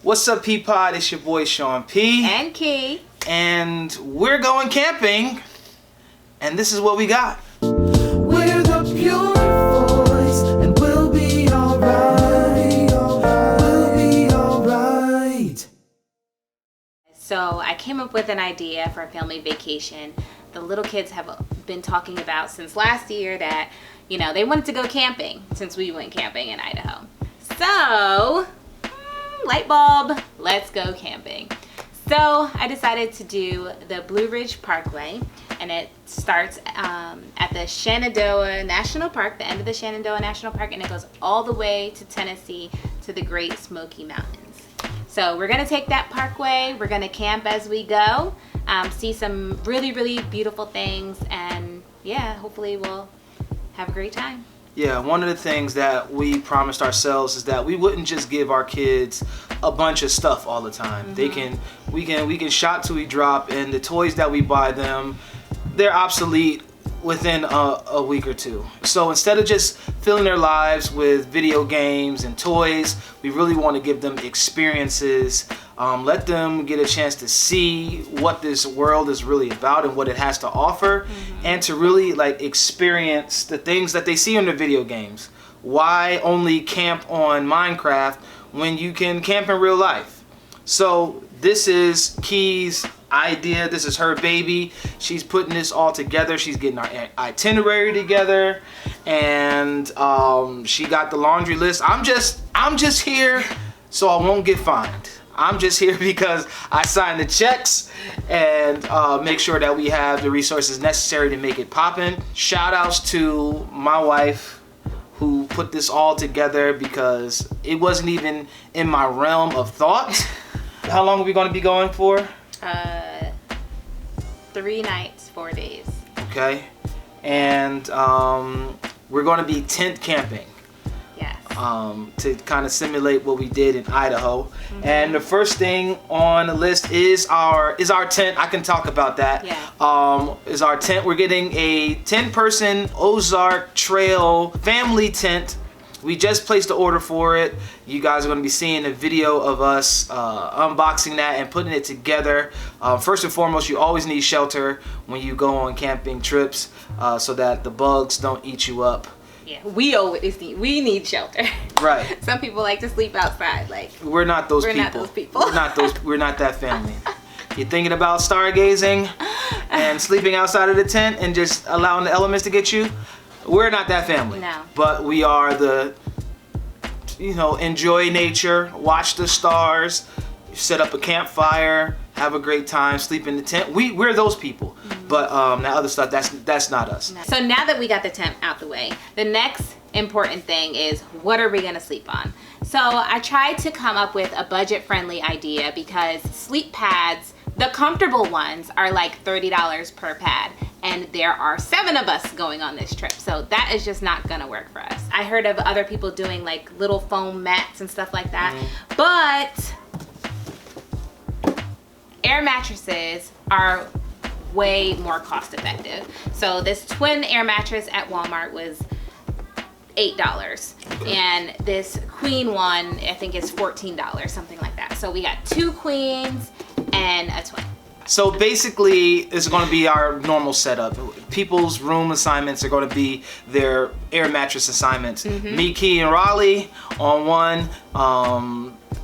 What's up, P-Pod? It's your boy Sean P. And Key. And we're going camping. And this is what we got. We're the Purefoys, and we'll be alright. We'll be alright. So I came up with an idea for a family vacation. The little kids have been talking about since last year that, you know, they wanted to go camping since we went camping in Idaho. So, light bulb, let's go camping. So I decided to do the Blue Ridge Parkway, and it starts at the Shenandoah National Park, the end of the Shenandoah National Park, and it goes all the way to Tennessee to the Great Smoky Mountains. So we're gonna take that parkway, we're gonna camp as we go, see some really, really beautiful things, and yeah, hopefully we'll have a great time. Yeah, one of the things that we promised ourselves is that we wouldn't just give our kids a bunch of stuff all the time. We can shop till we drop, and the toys that we buy them, they're obsolete within a week or two. So instead of just filling their lives with video games and toys, we really want to give them experiences, let them get a chance to see what this world is really about and what it has to offer, and to really like experience the things that they see in the video games. Why only camp on Minecraft when you can camp in real life? So this is Key's idea. This is her baby. She's putting this all together. She's getting our itinerary together, and she got the laundry list. I'm just here so I won't get fined. I'm just here because I sign the checks and make sure that we have the resources necessary to make it poppin'. Shout outs to my wife who put this all together, because it wasn't even in my realm of thought. How long are we going to be going for? 3 nights, 4 days. Okay. And we're going to be tent camping. Yes. To kind of simulate what we did in Idaho. And the first thing on the list is our tent. I can talk about that. Yeah. Is our tent. We're getting a 10-person Ozark Trail family tent. We just placed the order for it. You guys are going to be seeing a video of us unboxing that and putting it together. First and foremost, you always need shelter when you go on camping trips, so that the bugs don't eat you up. Yeah, we need shelter. Right. Some people like to sleep outside. Like, we're not those people. We're not those people. We're not that family. You're thinking about stargazing and sleeping outside of the tent and just allowing the elements to get you? We're not that family. No. But we are the, enjoy nature, watch the stars, set up a campfire, have a great time, sleep in the tent. We're those people. But that other stuff, that's not us. So now that we got the tent out the way, the next important thing is, what are we gonna sleep on? So I tried to come up with a budget-friendly idea, because sleep pads, the comfortable ones, are like $30 per pad. And there are 7 of us going on this trip, so that is just not gonna work for us. I heard of other people doing like little foam mats and stuff like that, but air mattresses are way more cost effective. So this twin air mattress at Walmart was $8, and this queen one I think is $14, something like that. So we got 2 queens and a twin. So basically, it's going to be our normal setup. People's room assignments are going to be their air mattress assignments. Me, Key, and Raleigh on one.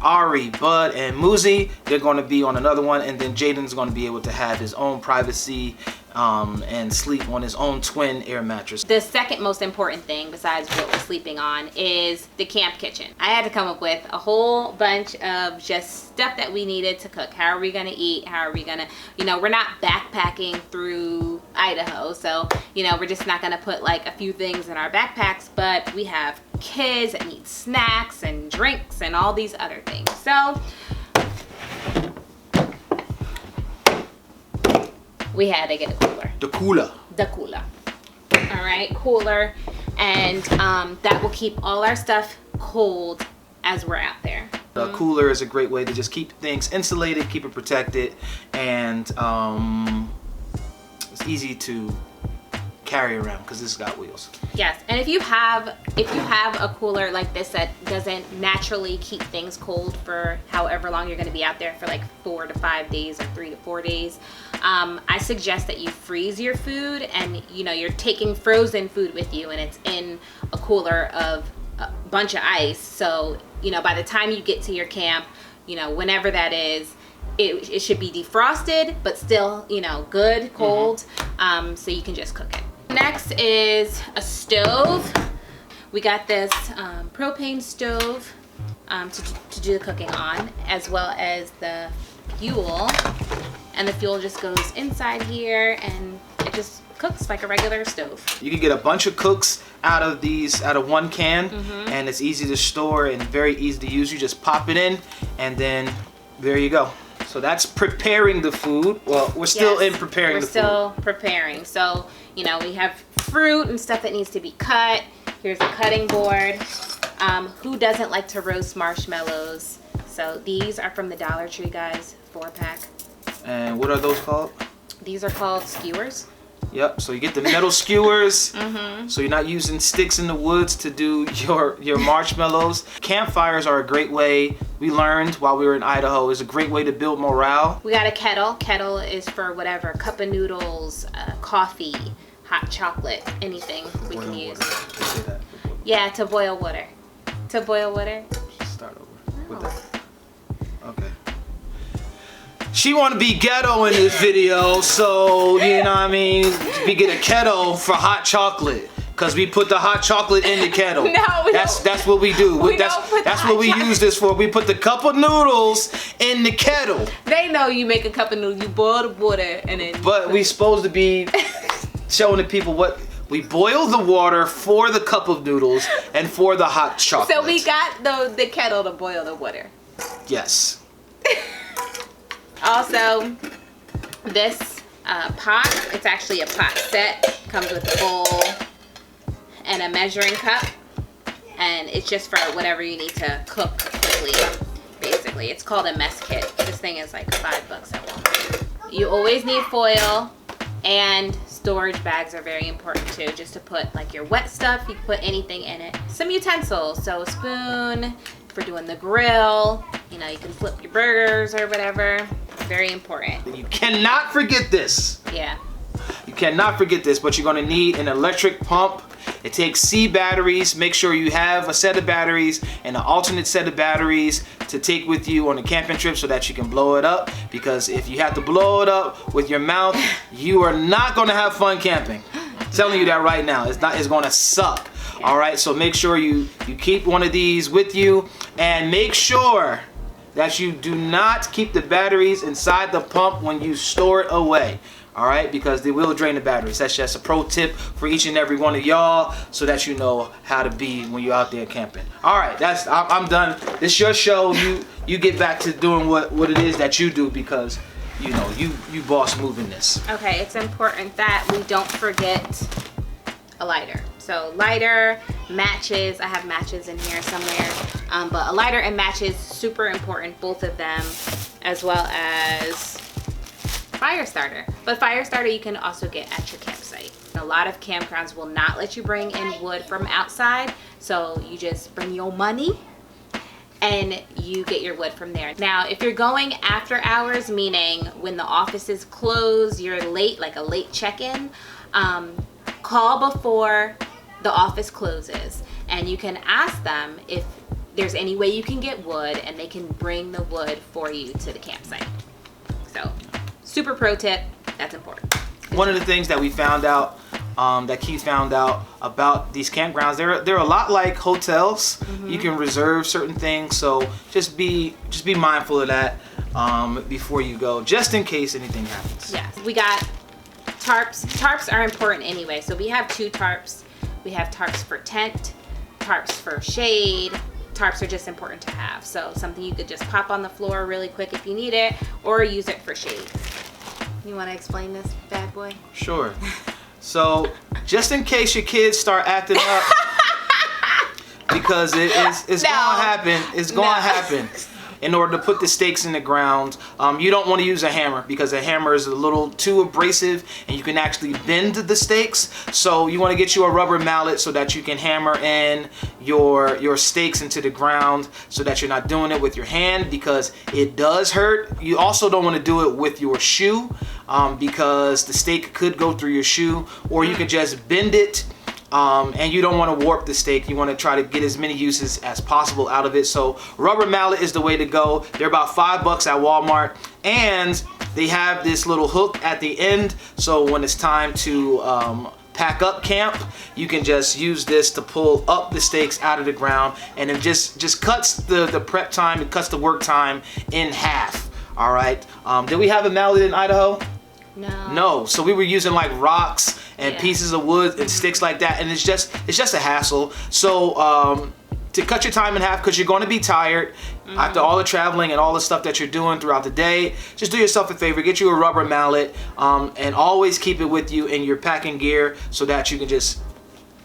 Ari, Bud, and Muzi, they're going to be on another one. And then Jaden's going to be able to have his own privacy and sleep on his own twin air mattress. The second most important thing, besides what we're sleeping on, is the camp kitchen. I had to come up with a whole bunch of just stuff that we needed to cook. How are we gonna eat? How are we gonna, we're not backpacking through Idaho, so, we're just not gonna put like a few things in our backpacks, but we have kids that need snacks and drinks and all these other things. So we had to get a cooler. The cooler. All right, cooler. And that will keep all our stuff cold as we're out there. A cooler is a great way to just keep things insulated, keep it protected, and it's easy to carry around because this got wheels. Yes, and if you have a cooler like this that doesn't naturally keep things cold for however long you're going to be out there, for like 4 to 5 days or 3 to 4 days, I suggest that you freeze your food, and you're taking frozen food with you, and it's in a cooler of a bunch of ice. So by the time you get to your camp, whenever that is, it should be defrosted, but still, good, cold, so you can just cook it. Next is a stove. We got this propane stove to do the cooking on, as well as the fuel. And the fuel just goes inside here, and it just cooks like a regular stove. You can get a bunch of cooks out of one can, and it's easy to store and very easy to use. You just pop it in, and then there you go. So that's preparing the food. Well, we're still in preparing the food. We're still preparing. So, we have fruit and stuff that needs to be cut. Here's a cutting board. Who doesn't like to roast marshmallows? So these are from the Dollar Tree, guys, 4-pack. And what are those called? These are called skewers. Yep, so you get the metal skewers, so you're not using sticks in the woods to do your marshmallows. Campfires are a great way, we learned while we were in Idaho, is a great way to build morale. We got a kettle. Kettle is for whatever, cup of noodles, coffee, hot chocolate, anything we can use. Yeah, to boil water. To boil water. Start over with that. Okay. She want to be ghetto in this video, so you know what I mean. We get a kettle for hot chocolate, cause we put the hot chocolate in the kettle. No, that's what we do. That's what we use this for. We put the cup of noodles in the kettle. They know you make a cup of noodles. You boil the water and then. But we supposed to be showing the people what. We boil the water for the cup of noodles and for the hot chocolate. So we got the kettle to boil the water. Yes. Also, this pot, it's actually a pot set. Comes with a bowl and a measuring cup. And it's just for whatever you need to cook quickly, basically. It's called a mess kit. This thing is like $5 at Walmart. You always need foil, and storage bags are very important too, just to put like your wet stuff. You can put anything in it. Some utensils, so a spoon for doing the grill. You can flip your burgers or whatever. Very important. You cannot forget this. Yeah. You cannot forget this, but you're gonna need an electric pump. It takes C batteries. Make sure you have a set of batteries and an alternate set of batteries to take with you on a camping trip so that you can blow it up. Because if you have to blow it up with your mouth, you are not gonna have fun camping. I'm telling you that right now. It's gonna suck. All right, so make sure you keep one of these with you, and make sure that you do not keep the batteries inside the pump when you store it away. All right, because they will drain the batteries. That's just a pro tip for each and every one of y'all, so that you know how to be when you're out there camping. All right, I'm done. This is your show. You get back to doing what it is that you do, because you boss moving this. Okay, it's important that we don't forget a lighter. So lighter, matches. I have matches in here somewhere, but a lighter and matches, super important, both of them, as well as fire starter. But fire starter you can also get at your campsite. A lot of campgrounds will not let you bring in wood from outside, so you just bring your money and you get your wood from there. Now, if you're going after hours, meaning when the offices close, you're late, like a late check-in, call before the office closes, and you can ask them if there's any way you can get wood, and they can bring the wood for you to the campsite. So, super pro tip, that's important. One of the things that we found out, that Keith found out about these campgrounds, they're a lot like hotels. You can reserve certain things, so just be mindful of that before you go, just in case anything happens. Yes, we got tarps. Tarps are important anyway, so we have 2 tarps. We have tarps for tent, tarps for shade. Tarps are just important to have, so something you could just pop on the floor really quick if you need it, or use it for shade. You want to explain this bad boy? Sure. So, just in case your kids start acting up, because it's gonna happen. It's gonna happen. in order to put the steaks in the ground. You don't want to use a hammer because a hammer is a little too abrasive and you can actually bend the steaks. So you want to get you a rubber mallet so that you can hammer in your steaks into the ground so that you're not doing it with your hand because it does hurt. You also don't want to do it with your shoe because the steak could go through your shoe, or you could just bend it. And you don't want to warp the steak. You want to try to get as many uses as possible out of it. So rubber mallet is the way to go. They're about $5 at Walmart, and they have this little hook at the end. So when it's time to pack up camp, you can just use this to pull up the steaks out of the ground, and it just cuts the prep time. It cuts the work time in half. All right. Did we have a mallet in Idaho? No. So we were using like rocks and pieces of wood and sticks like that, and it's just a hassle. So to cut your time in half, because you're going to be tired after all the traveling and all the stuff that you're doing throughout the day, just do yourself a favor, get you a rubber mallet, and always keep it with you in your packing gear so that you can just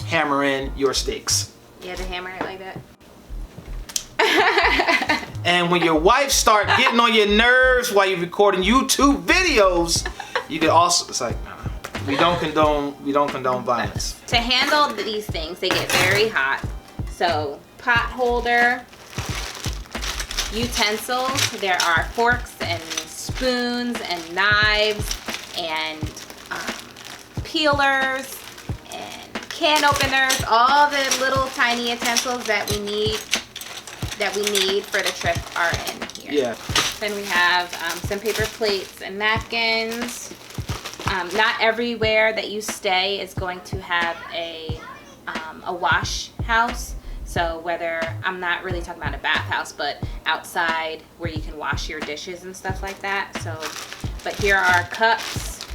hammer in your steaks. You had to hammer it like that. And when your wife start getting on your nerves while you're recording YouTube videos, you can also, it's like, we don't condone violence. To handle these things, they get very hot. So pot holder, utensils, there are forks and spoons and knives and peelers and can openers, all the little tiny utensils that we need for the trip are in here. Yeah. Then we have some paper plates and napkins. Not everywhere that you stay is going to have a wash house. So whether, I'm not really talking about a bathhouse, but outside where you can wash your dishes and stuff like that. So, but here are cups.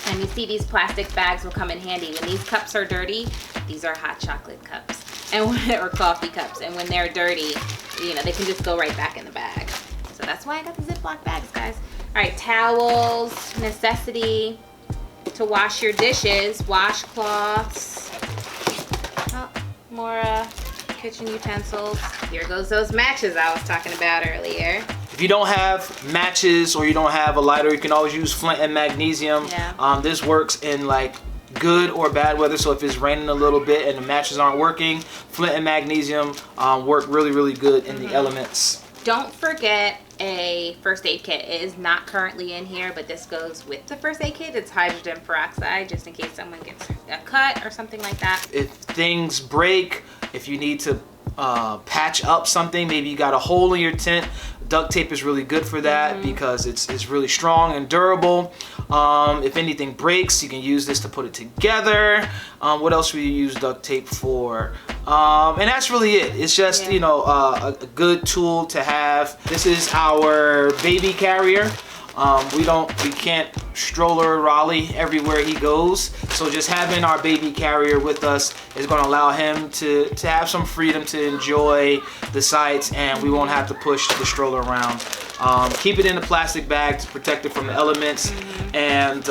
And you see these plastic bags will come in handy. When these cups are dirty, these are hot chocolate cups. Or coffee cups, and when they're dirty, you know, they can just go right back in the bag. So that's why I got the Ziploc bags, guys. All right, towels, necessity to wash your dishes, washcloths. Oh, more kitchen utensils. Here goes those matches I was talking about earlier. If you don't have matches or you don't have a lighter, you can always use flint and magnesium. Yeah. This works in like good or bad weather. So if it's raining a little bit and the matches aren't working, flint and magnesium work really, really good in the elements. Don't forget a first aid kit. It is not currently in here, but this goes with the first aid kit. It's hydrogen peroxide, just in case someone gets a cut or something like that. If things break, if you need to patch up something, maybe you got a hole in your tent, duct tape is really good for that because it's really strong and durable. If anything breaks, you can use this to put it together. What else will you use duct tape for? And that's really it. It's just, you know, a good tool to have. This is our baby carrier. We can't stroller Raleigh everywhere he goes. So just having our baby carrier with us is going to allow him to have some freedom to enjoy the sights, and we won't have to push the stroller around. Keep it in a plastic bag to protect it from the elements. And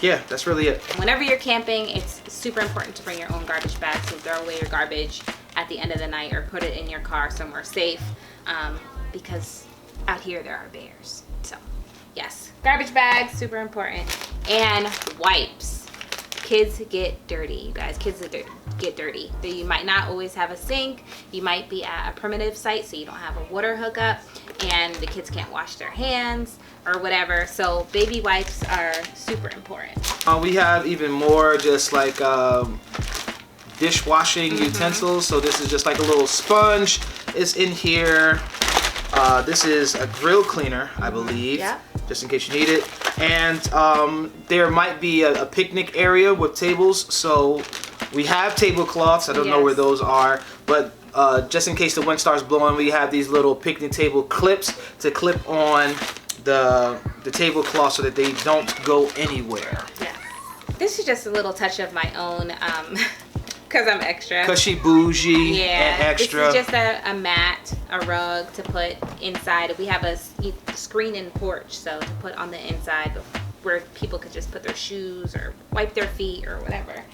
yeah, that's really it. Whenever you're camping, it's super important to bring your own garbage bag, so throw away your garbage at the end of the night or put it in your car somewhere safe, because out here there are bears. So yes, garbage bags, super important. And wipes. Kids get dirty, you guys. Kids get dirty. You might not always have a sink. You might be at a primitive site, so you don't have a water hookup, and the kids can't wash their hands or whatever. So baby wipes are super important. We have even more just like dishwashing utensils. So this is just like a little sponge. It's in here. This is a grill cleaner, I believe. Yeah. Just in case you need it. And there might be a picnic area with tables. So we have tablecloths. I don't know where those are, but just in case the wind starts blowing, we have these little picnic table clips to clip on the tablecloth so that they don't go anywhere. Yeah. This is just a little touch of my own, because I'm extra. Because she bougie and extra. This is just a mat, a rug to put inside. We have a screen and porch, so to put on the inside where people could just put their shoes or wipe their feet or whatever.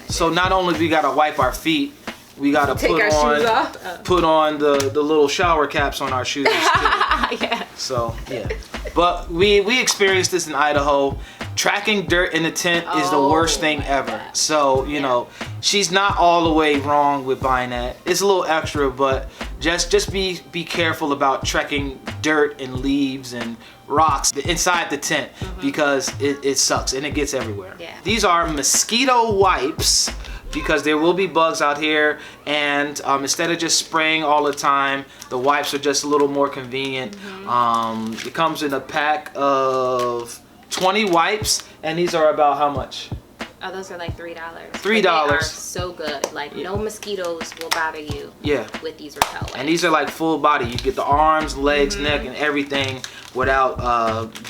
So not only we gotta wipe our feet, we gotta Take our shoes off. put on the little shower caps on our shoes too. Yeah. So yeah, but we experienced this in Idaho. Tracking dirt in the tent is the worst thing ever. God. So you know, she's not all the way wrong with buying that. It's a little extra, but just be careful about trekking dirt and leaves and rocks inside the tent because it sucks and it gets everywhere. Yeah. These are mosquito wipes because there will be bugs out here, and instead of just spraying all the time, the wipes are just a little more convenient. It comes in a pack of 20 wipes, and these are about how much? Oh, those are like $3. $3. They are so good. Like no mosquitoes will bother you. Yeah. With these repel wipes. And these are like full body. You get the arms, legs, neck, and everything without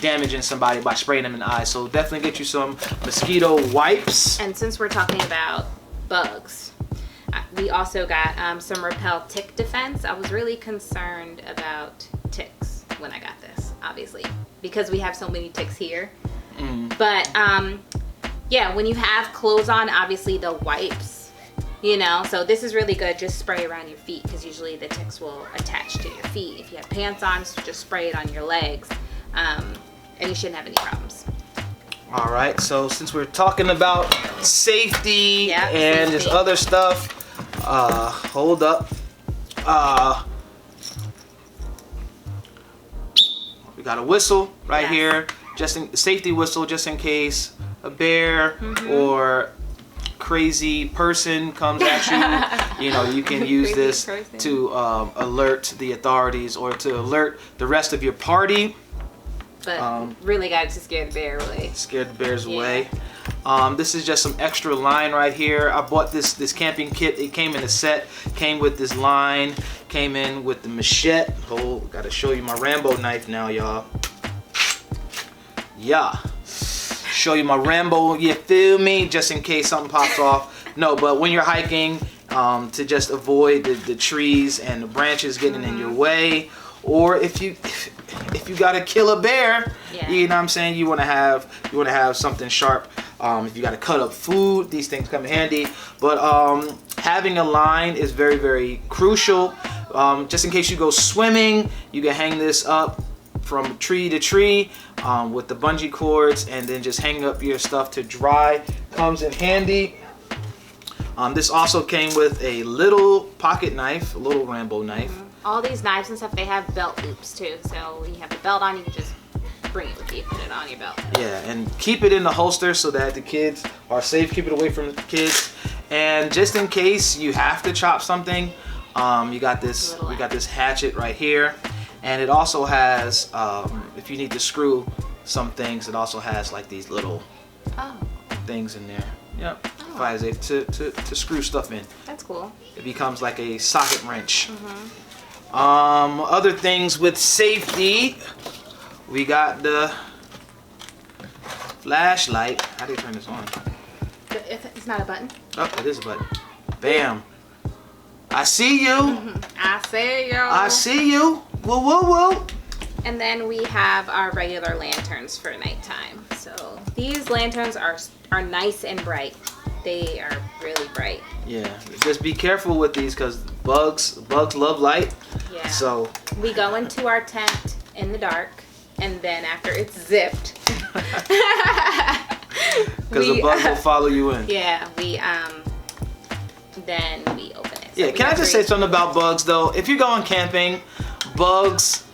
damaging somebody by spraying them in the eye. So definitely get you some mosquito wipes. And since we're talking about bugs, we also got some repel tick defense. I was really concerned about ticks when I got this, obviously, because we have so many ticks here. But yeah, when you have clothes on, obviously the wipes, you know, so this is really good. Just spray around your feet because usually the ticks will attach to your feet. If you have pants on, just spray it on your legs, and you shouldn't have any problems. All right, so since we're talking about safety and safety. this other stuff, hold up. We got a whistle right here, safety whistle, just in case a bear or crazy person comes at you. You know, you can use this to alert the authorities or to alert the rest of your party. But really got to scare the bear away. Scare the bears away. This is just some extra line right here. I bought this camping kit. It came in a set. Came with this line. Came in with the machete. Oh, gotta show you my Rambo knife now, y'all. Yeah. Show you my Rambo, you feel me? Just in case something pops off. No, but when you're hiking, to just avoid the trees and the branches getting in your way, or if you gotta kill a bear, you know what I'm saying, you wanna have something sharp. If you gotta cut up food, these things come in handy. But having a line is very, very crucial. Just in case you go swimming, you can hang this up from tree to tree with the bungee cords, and then just hang up your stuff to dry. Comes in handy. This also came with a little pocket knife, a little Rambo knife. All these knives and stuff, they have belt loops too. So when you have the belt on, you can just bring it with you, put it on your belt. Yeah, and keep it in the holster so that the kids are safe. Keep it away from the kids. And just in case you have to chop something, you got this hatchet right here. And it also has, if you need to screw some things, it also has like these little things in there. Yep. To screw stuff in. That's cool. It becomes like a socket wrench. Other things with safety, we got the flashlight. How do you turn this on? It's not a button. Oh, it is a button. Bam. I see you. I see you. I see you. Whoa, whoa, whoa. And then we have our regular lanterns for nighttime. So these lanterns are nice and bright. They are really bright. Yeah, just be careful with these because bugs love light. Yeah. So we go into our tent in the dark, and then after it's zipped, because the bugs will follow you in. Yeah, then we open it. So yeah, can I just say something about bugs though? If you're going camping, bugs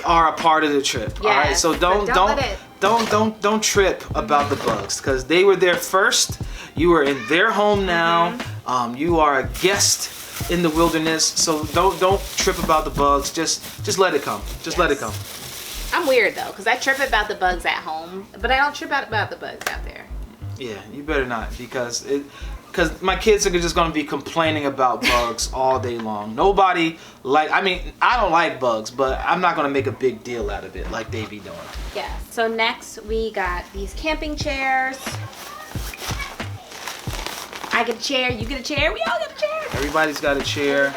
are a part of the trip. Yes, all right, so don't trip about the bugs because they were there first. You are in their home now. You are a guest in the wilderness, so don't trip about the bugs. Just let it come. Just let it come. I'm weird though, because I trip about the bugs at home, but I don't trip out about the bugs out there. Yeah, you better not because my kids are just gonna be complaining about bugs all day long. Nobody I don't like bugs, but I'm not gonna make a big deal out of it like they be doing. Yeah. So next we got these camping chairs. I get a chair, you get a chair, we all get a chair. Everybody's got a chair.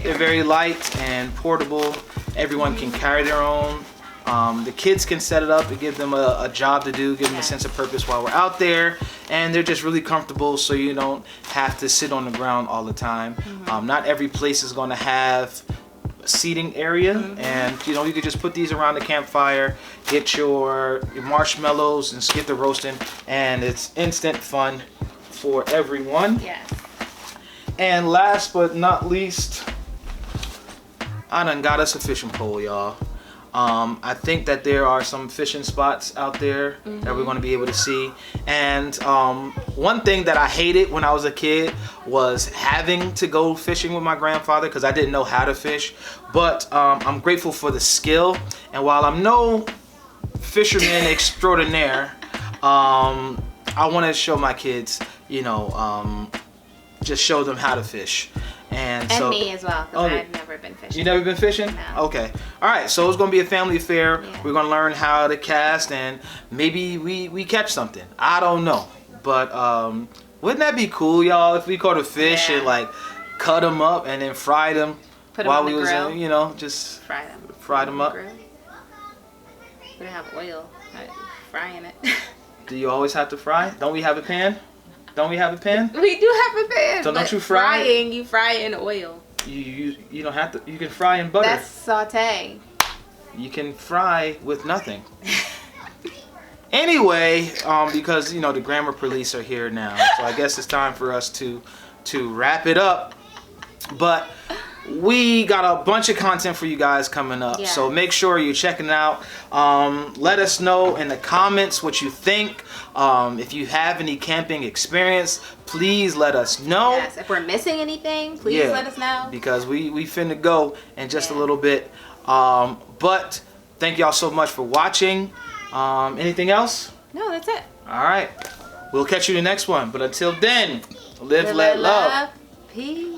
They're very light and portable. Everyone can carry their own. The kids can set it up and give them a job to do, give them a sense of purpose while we're out there. and they're just really comfortable, so you don't have to sit on the ground all the time. Not every place is going to have a seating area, and you could just put these around the campfire, get your marshmallows and get the roasting, and it's instant fun for everyone. Yes. And last but not least, I done got us a fishing pole, y'all. I think that there are some fishing spots out there that we're going to be able to see. And one thing that I hated when I was a kid was having to go fishing with my grandfather because I didn't know how to fish. But I'm grateful for the skill. And while I'm no fisherman extraordinaire, I want to show my kids, just show them how to fish. And so, me as well, because I've never been fishing. You never been fishing? No. Okay. All right. So it's going to be a family affair. Yeah. We're going to learn how to cast, and maybe we catch something. I don't know. But wouldn't that be cool, y'all, if we caught a fish and like cut them up and then fry them while we was just fry them up. We don't have oil. Frying it. Do you always have to fry? Don't we have a pan? Don't we have a pan? We do have a pan. So don't you fry? You fry in oil. You don't have to. You can fry in butter. That's saute. You can fry with nothing. Anyway, because the grammar police are here now, so I guess it's time for us to wrap it up. But we got a bunch of content for you guys coming up, so make sure you're checking it out. Let us know in the comments what you think. If you have any camping experience, please let us know. Yes, if we're missing anything, please let us know. Because we finna go in just a little bit. But thank y'all so much for watching. Anything else? No, that's it. All right. We'll catch you in the next one. But until then, live, let love. Peace.